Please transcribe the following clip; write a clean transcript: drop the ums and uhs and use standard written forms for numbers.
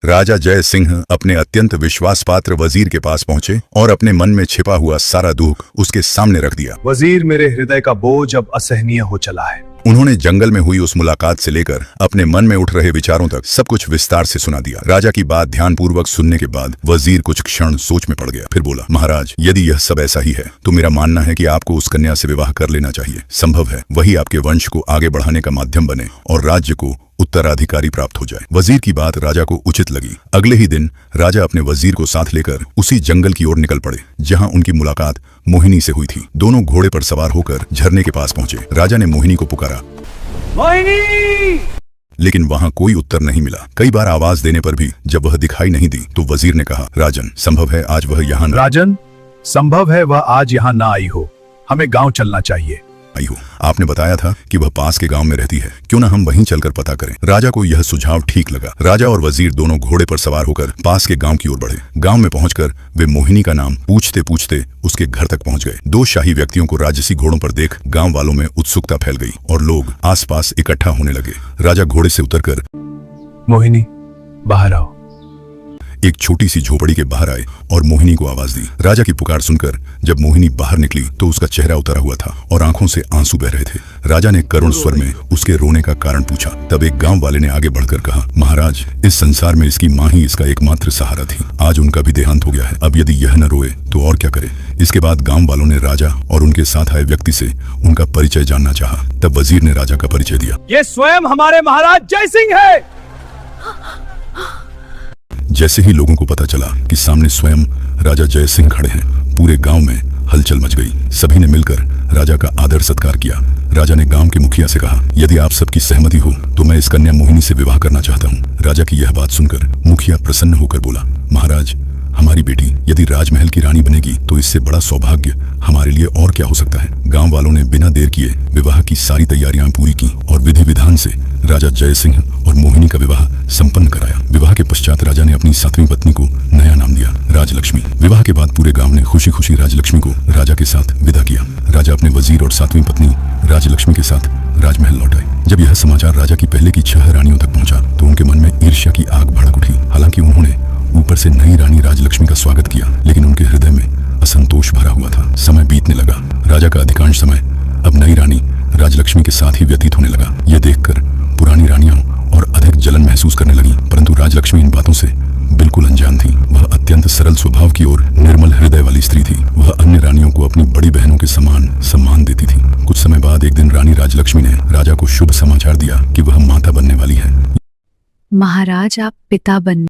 राजा जय सिंह अपने अत्यंत विश्वास पात्र वजीर के पास पहुंचे और अपने मन में छिपा हुआ सारा दुख उसके सामने रख दिया। वजीर, मेरे हृदय का बोझ अब असहनीय हो चला है। उन्होंने जंगल में हुई उस मुलाकात से लेकर अपने मन में उठ रहे विचारों तक सब कुछ विस्तार से सुना दिया। राजा की बात ध्यानपूर्वक सुनने के बाद वजीर कुछ क्षण सोच में पड़ गया। फिर बोला, महाराज, यदि यह सब ऐसा ही है तो मेरा मानना है कि आपको उस कन्या से विवाह कर लेना चाहिए। संभव है वही आपके वंश को आगे बढ़ाने का माध्यम बने और राज्य को उत्तराधिकारी प्राप्त हो जाए। वजीर की बात राजा को उचित लगी। अगले ही दिन राजा अपने वजीर को साथ लेकर उसी जंगल की ओर निकल पड़े जहां उनकी मुलाकात मोहिनी से हुई थी। दोनों घोड़े पर सवार होकर झरने के पास पहुंचे। राजा ने मोहिनी को पुकारा, मोहिनी! लेकिन वहां कोई उत्तर नहीं मिला। कई बार आवाज देने पर भी जब वह दिखाई नहीं दी तो वजीर ने कहा, राजन, संभव है आज वह यहाँ न राजन, संभव है वह आज यहाँ ना आई हो। हमें गांव चलना चाहिए। आई हो। आपने बताया था कि वह पास के गांव में रहती है, क्यों ना हम वहीं चलकर पता करें। राजा को यह सुझाव ठीक लगा। राजा और वजीर दोनों घोड़े पर सवार होकर पास के गांव की ओर बढ़े। गांव में पहुंचकर वे मोहिनी का नाम पूछते पूछते उसके घर तक पहुंच गए। दो शाही व्यक्तियों को राजसी घोड़ों पर देख गांव वालों में उत्सुकता फैल गई और लोग आसपास इकट्ठा होने लगे। राजा घोड़े से उतरकर, मोहिनी, बाहर आओ। एक छोटी सी झोपड़ी के बाहर आए और मोहिनी को आवाज दी। राजा की पुकार सुनकर जब मोहिनी बाहर निकली तो उसका चेहरा उतरा हुआ था और आंखों से आंसू बह रहे थे। राजा ने करुण स्वर में उसके रोने का कारण पूछा। तब एक गांव वाले ने आगे बढ़कर कहा, महाराज, इस संसार में इसकी मां ही इसका एकमात्र सहारा थी। आज उनका भी देहांत हो गया है। अब यदि यह न रोए तो और क्या करे। इसके बाद गांव वालों ने राजा और उनके साथ आए व्यक्ति से उनका परिचय जानना चाहा। तब वजीर ने राजा का परिचय दिया। ये स्वयं हमारे महाराज जय सिंह है। जैसे ही लोगों को पता चला कि सामने स्वयं राजा जय सिंह खड़े हैं, पूरे गांव में हलचल मच गई। सभी ने मिलकर राजा का आदर सत्कार किया। राजा ने गांव के मुखिया से कहा, यदि आप सबकी सहमति हो तो मैं इस कन्या मोहिनी से विवाह करना चाहता हूं। राजा की यह बात सुनकर मुखिया प्रसन्न होकर बोला, महाराज, हमारी बेटी यदि राजमहल की रानी बनेगी तो इससे बड़ा सौभाग्य हमारे लिए और क्या हो सकता है। गांव वालों ने बिना देर किए विवाह की सारी तैयारियां पूरी की और विधि विधान से राजा जय सिंह और मोहिनी का विवाह संपन्न कराया। विवाह के पश्चात राजा ने अपनी 7वीं पत्नी को नया नाम दिया, राजलक्ष्मी। विवाह के बाद पूरे गांव ने खुशी खुशी राजलक्ष्मी को राजा के साथ विदा किया। राजा अपने वजीर और 7वीं पत्नी राजलक्ष्मी के साथ राजमहल लौट आए। जब यह समाचार राजा की पहले की 6 रानियों तक पहुंचा तो उनके मन में ईर्ष्या की आग भड़क उठी। हालांकि उन्होंने ऊपर से नई रानी राजलक्ष्मी का स्वागत किया, लेकिन उनके हृदय में असंतोष भरा हुआ था। समय बीतने लगा। राजा का अधिकांश समय अब नई रानी राजलक्ष्मी के साथ ही व्यतीत होने लगा। यह देखकर पुरानी रानियां और अधिक जलन महसूस करने लगी, परंतु राजलक्ष्मी इन बातों से बिल्कुल अनजान थी। वह अत्यंत सरल स्वभाव की और निर्मल हृदय वाली स्त्री थी। वह अन्य रानियों को अपनी बड़ी बहनों के समान सम्मान देती थी। कुछ समय बाद एक दिन रानी राजलक्ष्मी ने राजा को शुभ समाचार दिया कि वह माता बनने वाली है। महाराज, आप पिता बनने